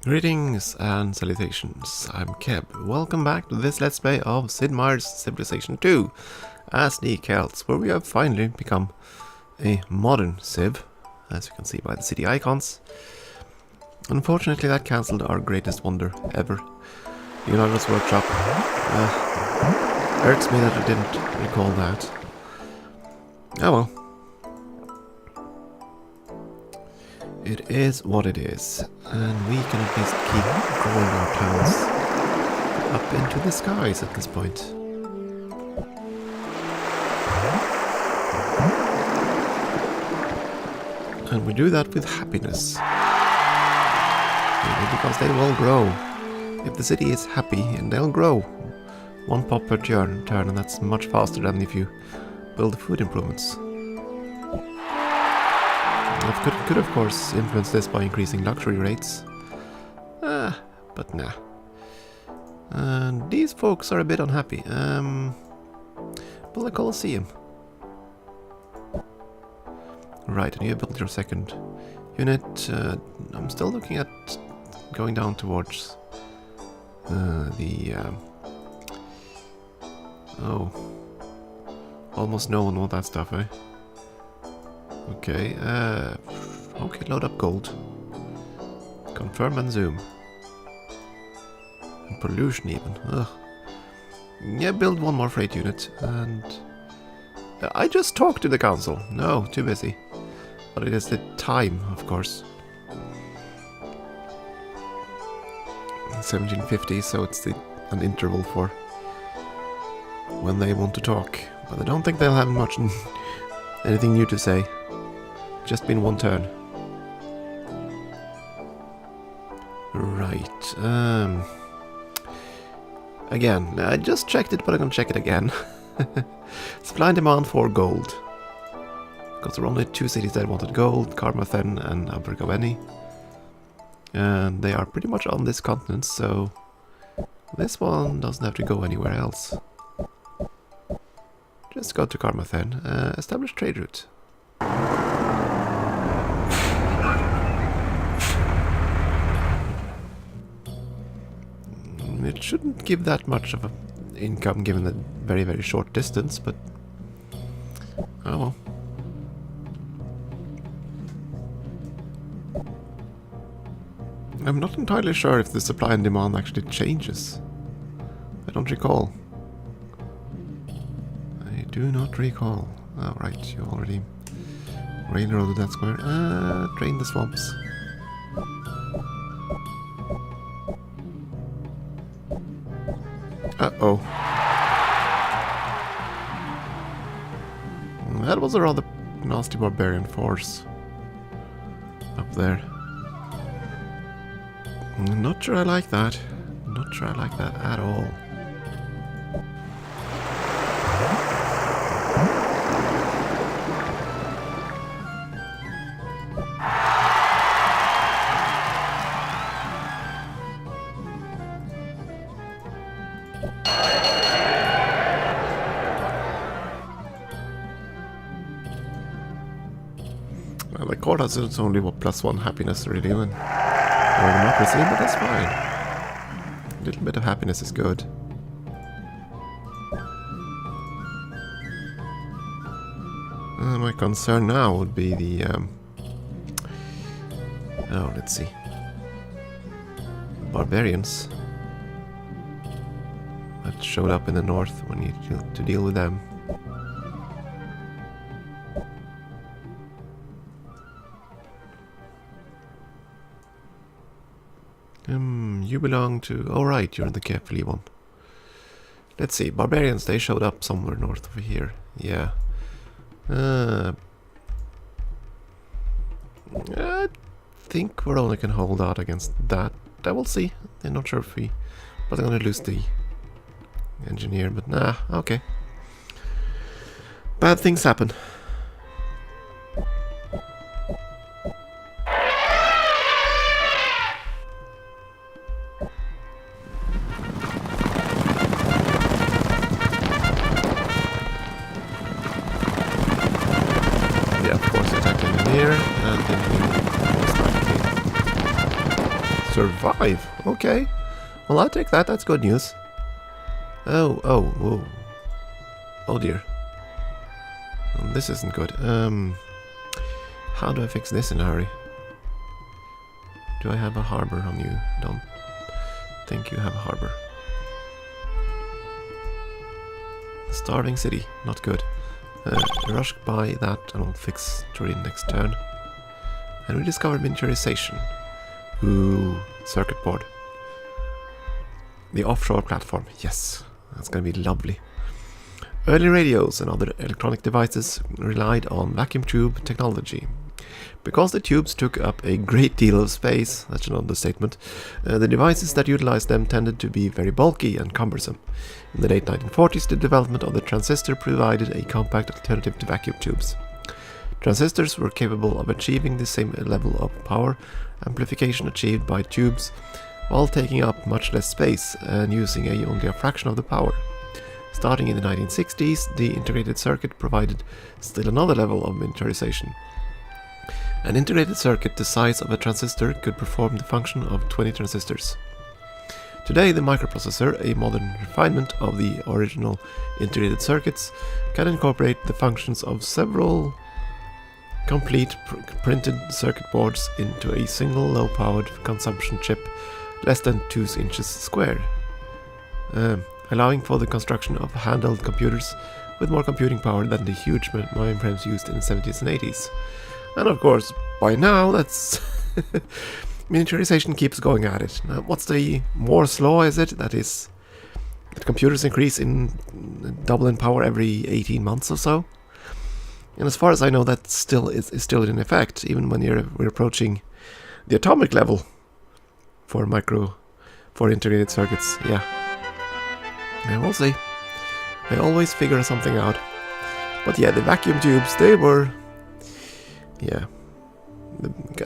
Greetings and salutations, I'm Keb. Welcome back to this Let's Play of Sid Meier's Civilization 2 as the Celts, where we have finally become a modern civ, as you can see by the city icons. Unfortunately, that cancelled our greatest wonder ever, the Universe Workshop. Hurts me that I didn't recall that. Oh well. It is what it is, and we can at least keep growing our towns up into the skies at this point. And we do that with happiness. Because they will grow. If the city is happy, and they'll grow. One pop per turn, and that's much faster than if you build food improvements. I could of course influence this by increasing luxury rates. But nah. And these folks are a bit unhappy. Build a Colosseum. Right, and you built your second unit. I'm still looking at going down towards almost no one want that stuff, eh? Okay, okay, load up gold. Confirm and zoom. And pollution even, ugh. Yeah, build one more freight unit, and... I just talked to the council. No, too busy. But it is the time, of course. 1750, so it's an interval for when they want to talk. But I don't think they'll have much anything new to say. Just been one turn. Right. Again, I just checked it, but I'm gonna check it again. Supply and demand for gold. Because there were only two cities that wanted gold, Carmarthen and Abergavenny. And they are pretty much on this continent, so this one doesn't have to go anywhere else. Just go to Carmarthen, establish trade route. It shouldn't give that much of an income given the very, very short distance, but oh well. I'm not entirely sure if the supply and demand actually changes. I don't recall. I do not recall. Oh, right, you already railroaded that square. Drain the swamps. Uh-oh. That was a rather nasty barbarian force up there. Not sure I like that. Not sure I like that at all. Well, the court has its only +1 happiness really when or democracy, but that's fine. A little bit of happiness is good. My concern now would be the oh, let's see, barbarians that showed up in the north. We need to deal with them. You belong to... Oh right, you're the carefully one. Let's see, barbarians, they showed up somewhere north of here. Yeah. I think we're only can hold out against that. I will see. I'm not sure if we... But I'm gonna lose the engineer, but nah, okay. Bad things happen. survive. Okay. Well, I'll take that. That's good news. Oh, whoa. Oh dear. This isn't good. How do I fix this in a hurry? Do I have a harbor on you? Don't think you have a harbor. Starving city, not good. Rush by that and I'll fix Turin next turn. And we discovered miniaturization. Ooh, circuit board. The offshore platform, yes, that's gonna be lovely. Early radios and other electronic devices relied on vacuum tube technology. Because the tubes took up a great deal of space, that's an understatement, the devices that utilized them tended to be very bulky and cumbersome. In the late 1940s, the development of the transistor provided a compact alternative to vacuum tubes. Transistors were capable of achieving the same level of power amplification achieved by tubes, while taking up much less space and using only a fraction of the power. Starting in the 1960s, the integrated circuit provided still another level of miniaturization. An integrated circuit the size of a transistor could perform the function of 20 transistors. Today, the microprocessor, a modern refinement of the original integrated circuits, can incorporate the functions of several complete printed circuit boards into a single low-powered consumption chip less than 2 inches square, allowing for the construction of handheld computers with more computing power than the huge mainframes used in the 70s and 80s. And of course, by now, that's miniaturization keeps going at it. Now, what's the Moore's law, is it? That is, that computers increase in double in power every 18 months or so. And as far as I know, that still is still in effect, even when we're approaching the atomic level for integrated circuits. Yeah, we'll see. They always figure something out. But yeah, the vacuum tubes, they were... Yeah.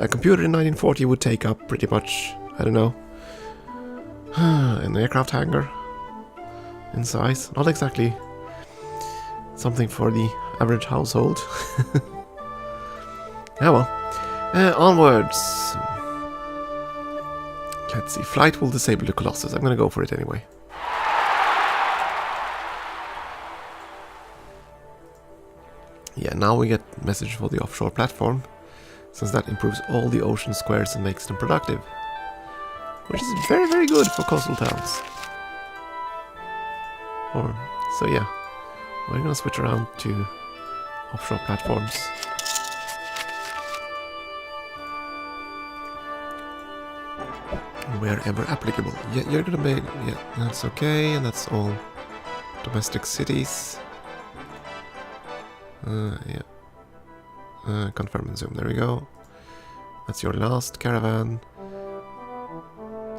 A computer in 1940 would take up pretty much, I don't know, an aircraft hangar in size. Not exactly something for the average household. Yeah, well. Onwards. Let's see. Flight will disable the Colossus. I'm gonna go for it anyway. Yeah, now we get message for the offshore platform, since that improves all the ocean squares and makes them productive. Which is very, very good for coastal towns. So yeah, we're gonna switch around to offshore platforms. Wherever applicable. Yeah, you're gonna be... Yeah, that's okay, and that's all domestic cities. Yeah. Confirm and zoom. There we go. That's your last caravan.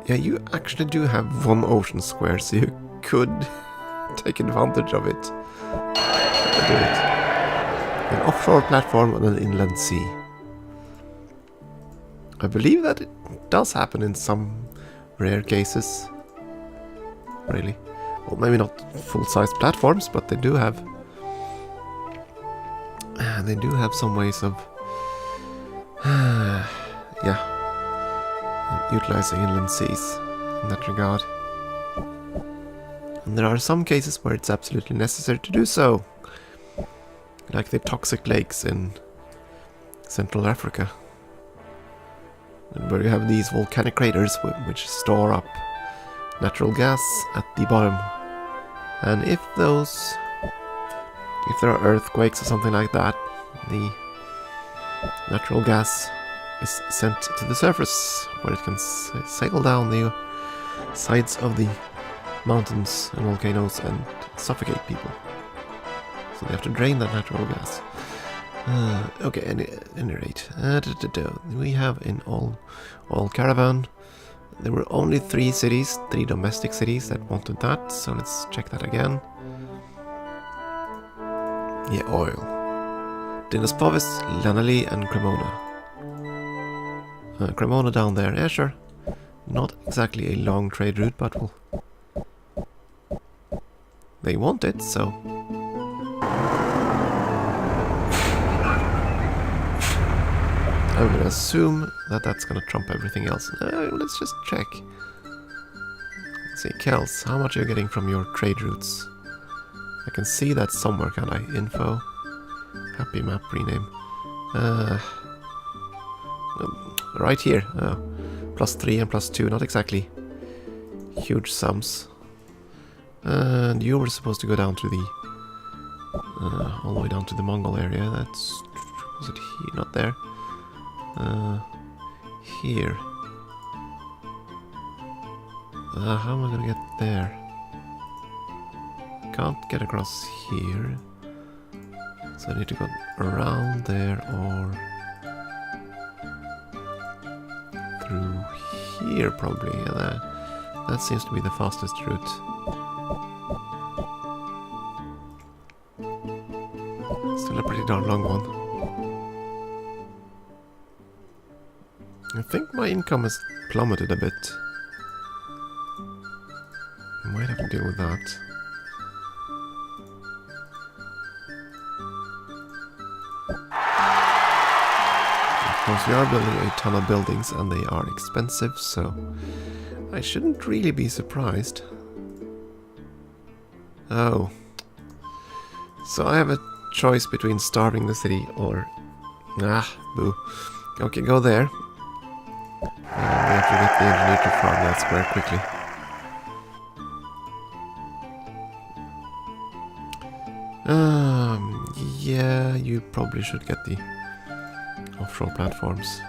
Yeah, you actually do have one ocean square, so you could take advantage of it. Do it. An offshore platform on an inland sea. I believe that it does happen in some rare cases. Really. Well, maybe not full-size platforms, but they do have... They do have some ways of, yeah, utilizing inland seas in that regard. And there are some cases where it's absolutely necessary to do so, like the toxic lakes in Central Africa, where you have these volcanic craters which store up natural gas at the bottom, and if there are earthquakes or something like that, the natural gas is sent to the surface, where it can sail down the sides of the mountains and volcanoes and suffocate people. So they have to drain that natural gas. Okay, at any rate, we have in all caravan, there were only 3 domestic cities that wanted that, so let's check that again. Yeah, oil. Dinospovis, Lanali, and Cremona. Cremona down there, yeah, sure. Not exactly a long trade route, but well, they want it, so. I'm gonna assume that that's gonna trump everything else. Let's just check. Let's see, Celts, how much are you getting from your trade routes? I can see that somewhere, can I? Info. Happy map rename. Right here. +3 and +2, not exactly huge sums. And you were supposed to go down to the all the way down to the Mongol area. That's, was it here? Not there. Here. How am I gonna get there? Can't get across here, so I need to go around there or through here probably. Yeah, that seems to be the fastest route. Still a pretty darn long one. I think my income has plummeted a bit. I might have to deal with that. Of course, we are building a ton of buildings and they are expensive, so I shouldn't really be surprised. Oh. So I have a choice between starving the city or... boo. Okay, go there. And we have to get the engineer to farm that square quickly. Yeah, you probably should get the offshore platforms.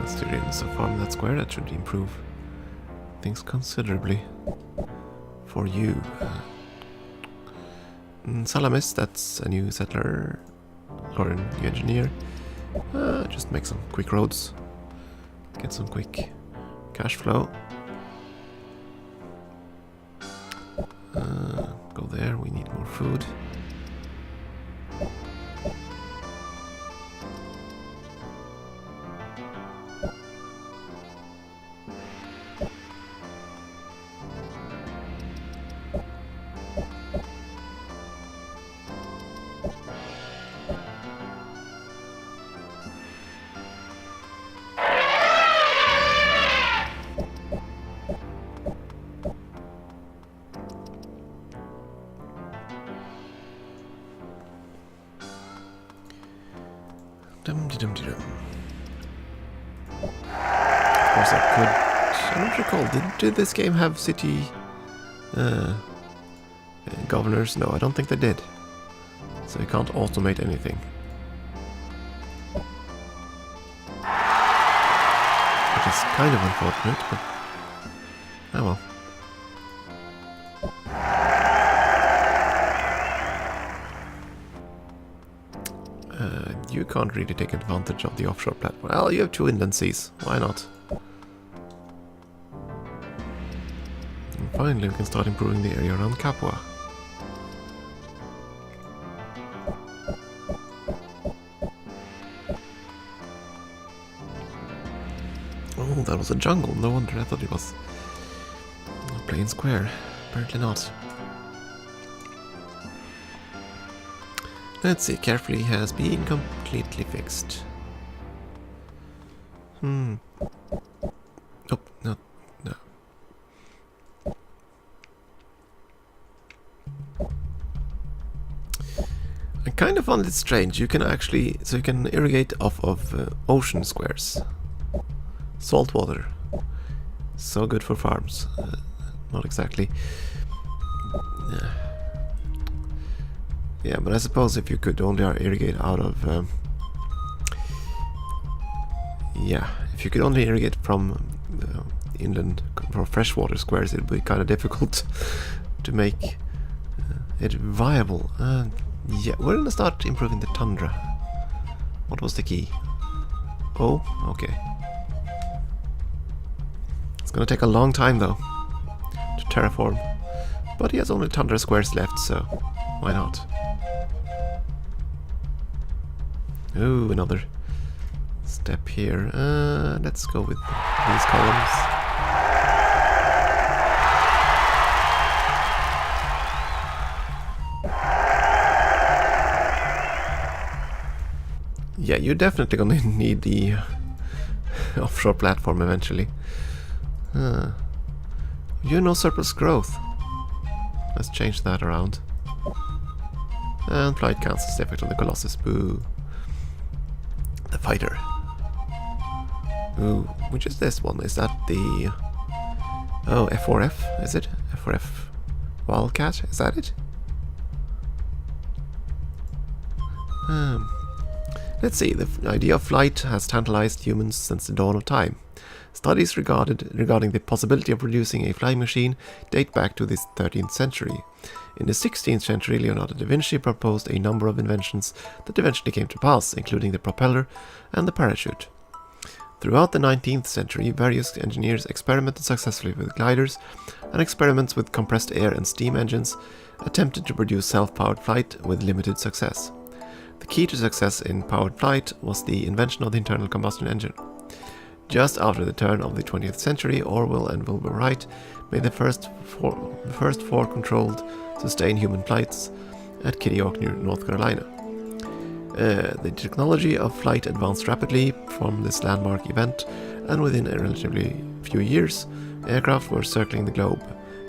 Students so farm that square, that should improve things considerably for you. Salamis, that's a new settler or a new engineer. Just make some quick roads, get some quick cash flow. Go there, we need more food. Of course I could... I don't recall, did this game have city governors? No, I don't think they did. So you can't automate anything. Which is kind of unfortunate, but... oh well. You can't really take advantage of the offshore platform. Well, you have 2 inland seas. Why not? And finally, we can start improving the area around Capua. Oh, that was a jungle. No wonder. I thought it was a plain square. Apparently not. Let's see, carefully has been completely fixed. Oh, no. I kind of found it strange. You can actually, so you can irrigate off of ocean squares. Salt water. So good for farms. Not exactly. Yeah, but I suppose if you could only irrigate out of... if you could only irrigate from inland or freshwater squares, it would be kind of difficult to make it viable. Yeah, we're gonna start improving the tundra. What was the key? Oh, okay. It's gonna take a long time though to terraform, but he has only tundra squares left, so why not? Ooh, another step here. Let's go with these columns. Yeah, you're definitely gonna need the offshore platform eventually. You know surplus growth. Let's change that around. And flight cancels the effect on the Colossus. Boo. The fighter. Ooh, which is this one? Is that the... Oh, F4F, is it? F4F Wildcat, is that it? Let's see, the idea of flight has tantalized humans since the dawn of time. Studies regarding the possibility of producing a flying machine date back to the 13th century. In the 16th century, Leonardo da Vinci proposed a number of inventions that eventually came to pass, including the propeller and the parachute. Throughout the 19th century, various engineers experimented successfully with gliders, and experiments with compressed air and steam engines attempted to produce self-powered flight with limited success. The key to success in powered flight was the invention of the internal combustion engine. Just after the turn of the 20th century, Orwell and Wilbur Wright made the first four controlled, sustained human flights at Kitty Hawk, North Carolina. The technology of flight advanced rapidly from this landmark event, and within a relatively few years, aircraft were circling the globe,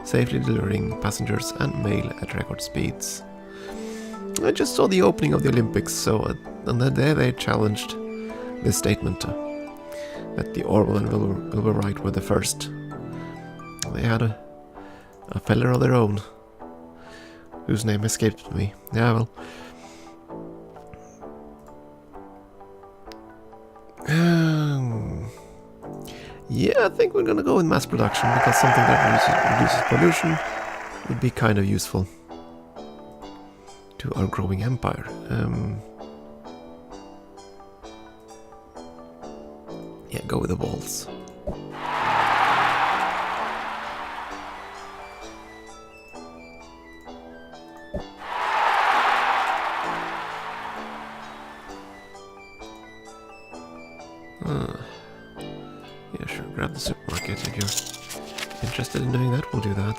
safely delivering passengers and mail at record speeds. I just saw the opening of the Olympics, and then there they challenged this statement that the Orwell and Wilbur Wright were the first. They had a fella of their own, whose name escaped me. Yeah, well. Yeah, I think we're gonna go with mass production, because something that reduces pollution would be kind of useful to our growing empire. Yeah, go with the walls. Yeah, sure, grab the supermarket if you're interested in doing that, we'll do that.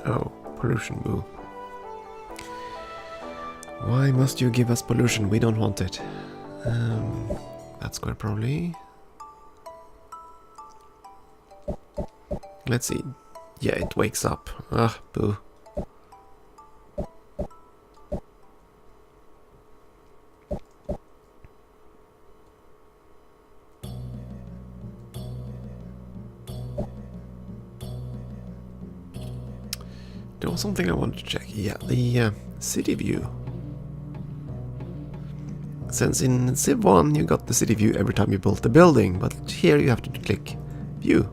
Oh, pollution, boo. Why must you give us pollution? We don't want it. That's square probably. Let's see. Yeah, it wakes up. Ah, boo. There was something I wanted to check. Yeah, the city view. Since in Civ 1 you got the city view every time you built the building, but here you have to click view.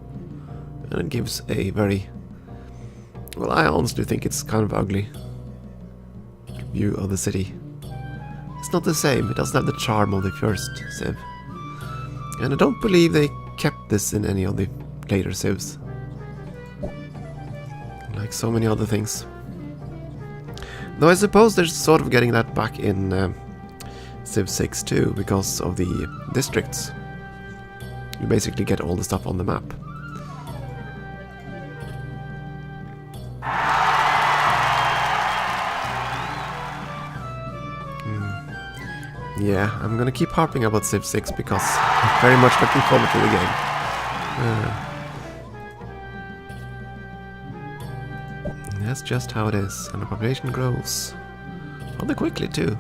And it gives a very... Well, I honestly think it's kind of ugly view of the city. It's not the same, it doesn't have the charm of the first Civ. And I don't believe they kept this in any of the later Civs. Like so many other things. Though I suppose they're sort of getting that back in Civ 6 too, because of the districts. You basically get all the stuff on the map. Yeah, I'm gonna keep harping about Civ 6 because I'm very much looking forward to the game. That's just how it is, and the population grows. Rather quickly too.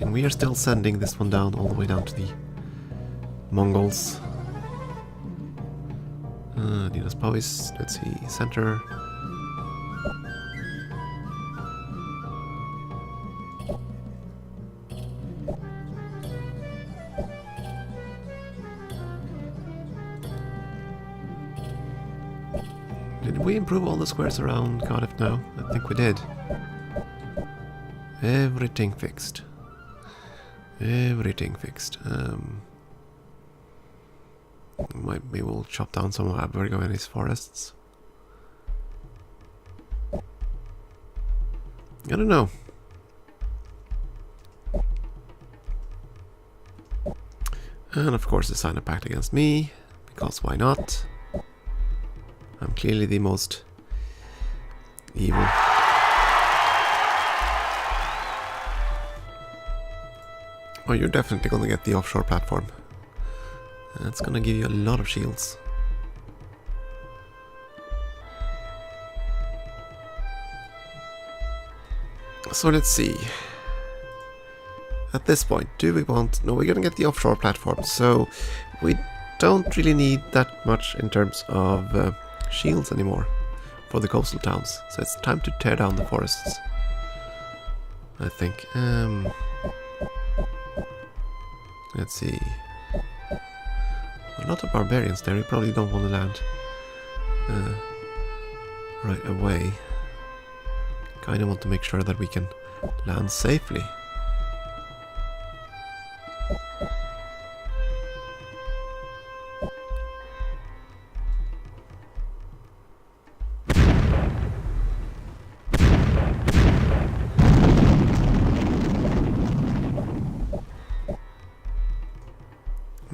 And we are still sending this one down, all the way down to the Mongols. Dinos Powys, let's see, center. Did we improve all the squares around Cardiff now? I think we did. Everything fixed. Everything fixed. Maybe we'll chop down some of Abergavenny's forests. I don't know. And of course they sign a pact against me, because why not? I'm clearly the most evil. Oh, you're definitely gonna get the offshore platform. That's gonna give you a lot of shields. So let's see. At this point, do we want... No, we're gonna get the offshore platform, so we don't really need that much in terms of shields anymore for the coastal towns. So it's time to tear down the forests, I think. Let's see. A lot of barbarians there. You probably don't want to land right away. Kind of want to make sure that we can land safely.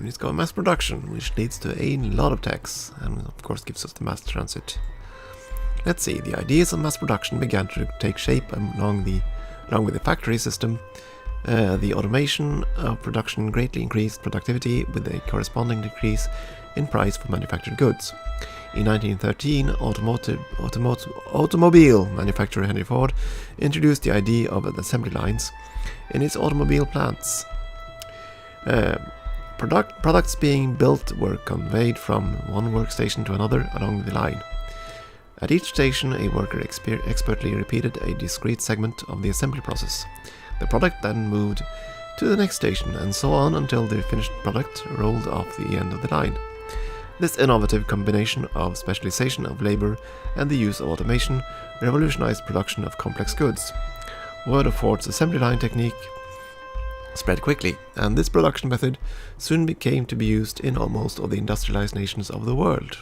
Let's go mass production, which leads to a lot of tax, and of course gives us the mass transit. Let's see, the ideas of mass production began to take shape along with the factory system. The automation of production greatly increased productivity with a corresponding decrease in price for manufactured goods. In 1913, automobile manufacturer Henry Ford introduced the idea of assembly lines in his automobile plants. Products being built were conveyed from one workstation to another along the line. At each station, a worker expertly repeated a discrete segment of the assembly process. The product then moved to the next station, and so on until the finished product rolled off the end of the line. This innovative combination of specialization of labor and the use of automation revolutionized production of complex goods. Word of Ford's assembly line technique spread quickly, and this production method soon came to be used in almost all the industrialized nations of the world.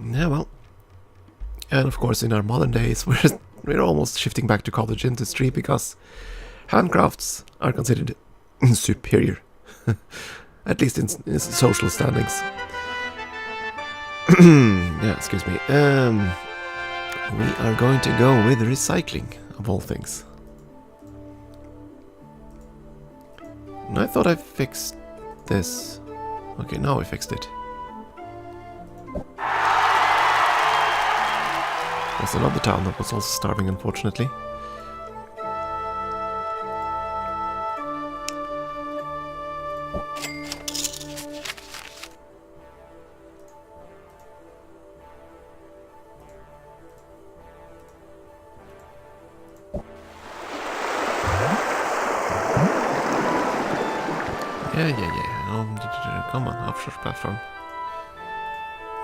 Yeah, well. And of course in our modern days we're almost shifting back to cottage industry because handcrafts are considered superior. At least in social standings. Yeah, excuse me. We are going to go with recycling, of all things. And I thought I fixed this. Okay, now I fixed it. There's another town that was also starving, unfortunately. Yeah. Come on, offshore platform.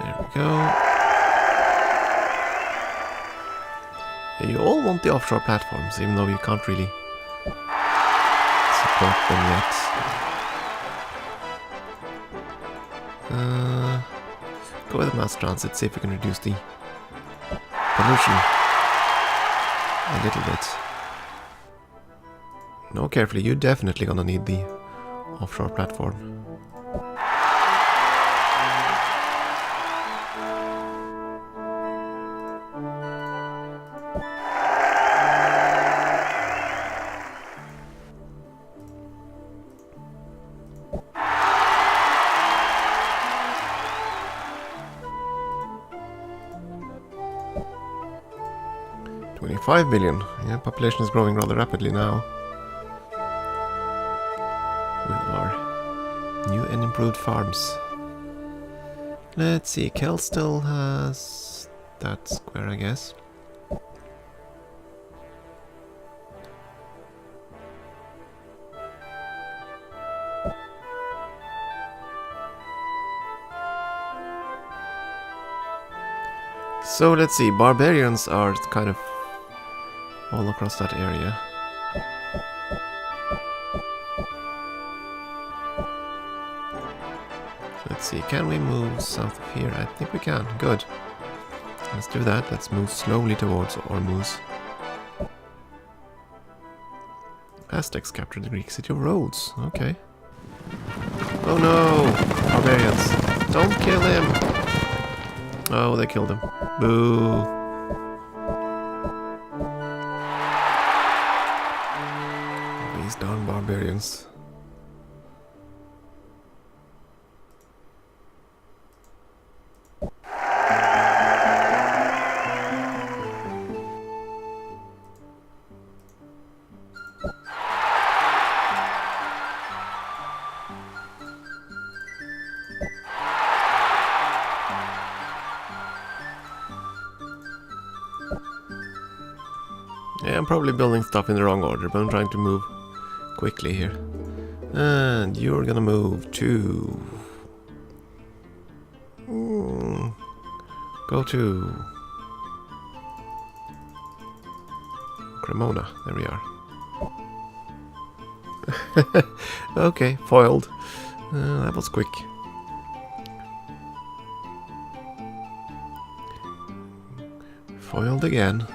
There we go. Yeah, you all want the offshore platforms, even though you can't really support them yet. Go with mass transit, see if we can reduce the pollution a little bit. No, carefully, you're definitely gonna need the offshore platform. $25 billion. Yeah, population is growing rather rapidly now. With our new and improved farms. Let's see, Celts still has that square, I guess. So let's see, barbarians are kind of all across that area. Let's see, can we move south of here? I think we can. Good. Let's do that. Let's move slowly towards Ormuz. Aztecs captured the Greek city of Rhodes. Okay. Oh no! Barbarians! Don't kill him! Oh, they killed him. Boo! These darn barbarians. Yeah, I'm probably building stuff in the wrong order, but I'm trying to move quickly here. And you're gonna move to... Go to... Cremona. There we are. Okay, foiled. That was quick. Foiled again.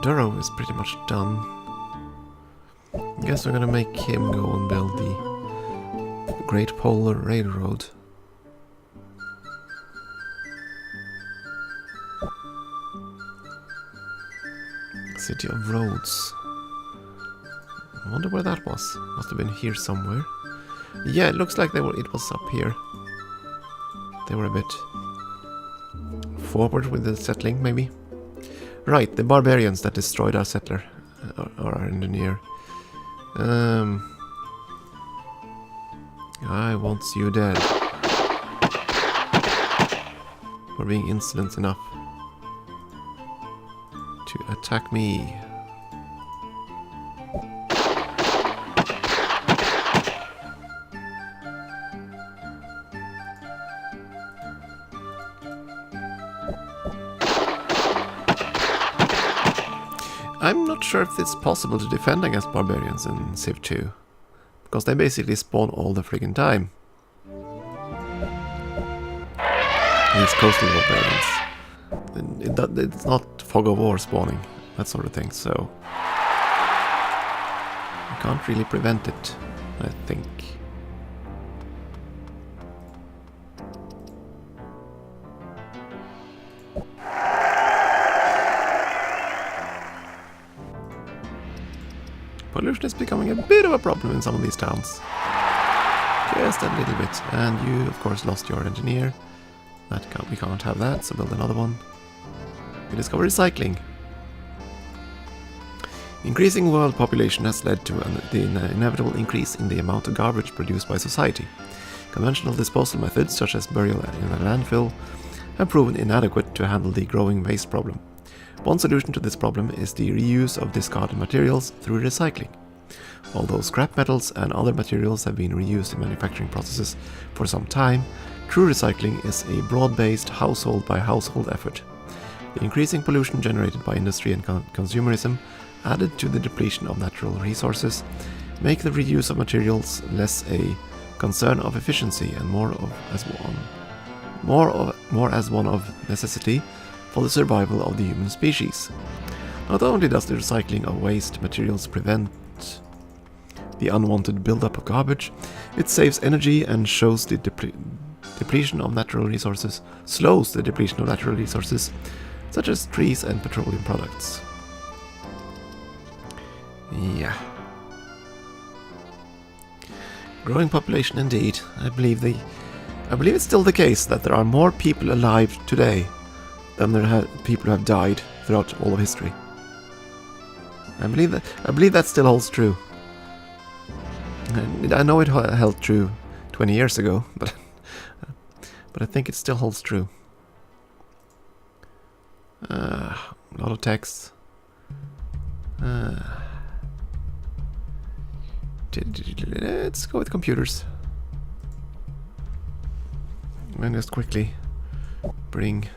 Durrow is pretty much done. I guess we're gonna make him go and build the Great Polar Railroad. City of Rhodes. I wonder where that was. Must have been here somewhere. Yeah, it looks like it was up here. They were a bit forward with the settling, maybe. Right, the barbarians that destroyed our settler, or our engineer. I want you dead. For being insolent enough to attack me. I'm not sure if it's possible to defend against barbarians in Civ 2, because they basically spawn all the friggin' time. These coastal barbarians. It's not fog of war spawning, that sort of thing, so you can't really prevent it, I think. Pollution is becoming a bit of a problem in some of these towns. Just a little bit. And you, of course, lost your engineer. We can't have that, so build another one. We discover recycling. Increasing world population has led to the inevitable increase in the amount of garbage produced by society. Conventional disposal methods, such as burial in a landfill, have proven inadequate to handle the growing waste problem. One solution to this problem is the reuse of discarded materials through recycling. Although scrap metals and other materials have been reused in manufacturing processes for some time, true recycling is a broad-based household-by-household effort. The increasing pollution generated by industry and consumerism, added to the depletion of natural resources, make the reuse of materials less a concern of efficiency and more as one of necessity for the survival of the human species. Not only does the recycling of waste materials prevent the unwanted buildup of garbage, it saves energy and slows the depletion of natural resources, such as trees and petroleum products. Yeah. Growing population indeed. I believe it's still the case that there are more people alive today than there are people who have died throughout all of history. I believe that still holds true. I know it held true 20 years ago, but I think it still holds true. A lot of text. Let's go with computers. And just quickly bring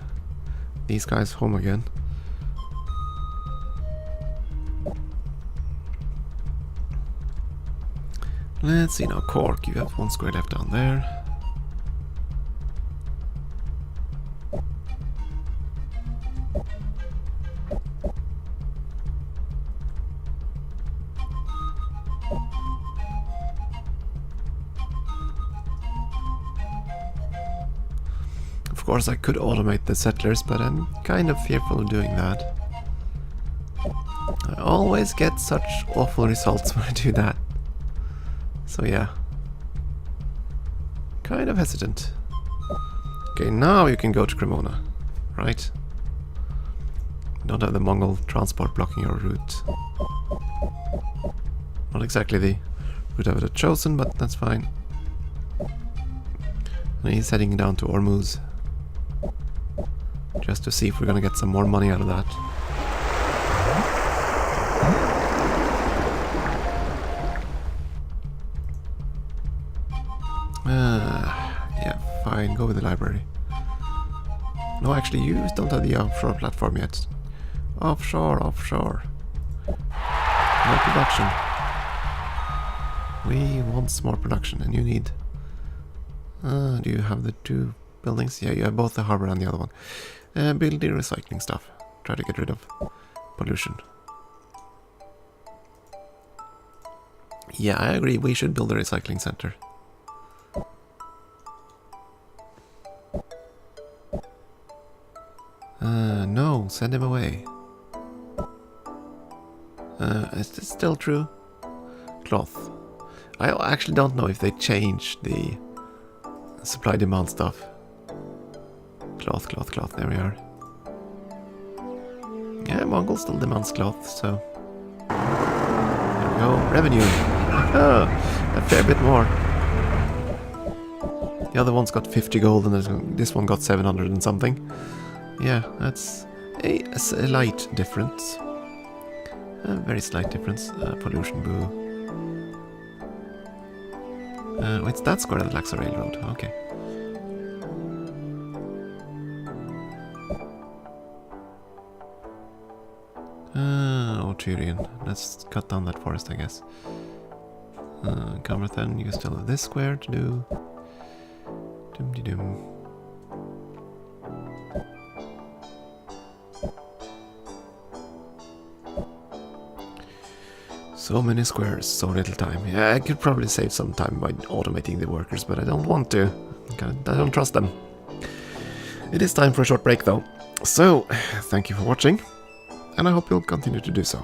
these guys home again. Let's see now, Cork, you have 1 square left down there. Of course I could automate the settlers, but I'm kind of fearful of doing that. I always get such awful results when I do that. So yeah, kind of hesitant. Okay, now you can go to Cremona, right? Don't have the Mongol transport blocking your route. Not exactly the route I would have chosen, but that's fine. And he's heading down to Ormuz, just to see if we're gonna get some more money out of that. Yeah, fine, go with the library. No, actually, you don't have the offshore platform yet. Offshore. No production. We want more production, and you need... do you have the 2 buildings? Yeah, you have both the harbor and the other one. Build the recycling stuff. Try to get rid of pollution. Yeah, I agree, we should build a recycling center. No, send him away. Is this still true? Cloth. I actually don't know if they changed the supply-demand stuff. Cloth, there we are. Yeah, Mongol still demands cloth, so... There we go, revenue! A fair bit more. The other one's got 50 gold and this one got 700 and something. Yeah, that's a slight difference. A very slight difference. Pollution, boo. It's that square that lacks a railroad. Okay. Oh, Tyrian. Let's cut down that forest, I guess. Camerthen, you still have this square to do. Dum-de-dum. So many squares, so little time. Yeah, I could probably save some time by automating the workers, but I don't want to. I don't trust them. It is time for a short break though. So, thank you for watching, and I hope you'll continue to do so.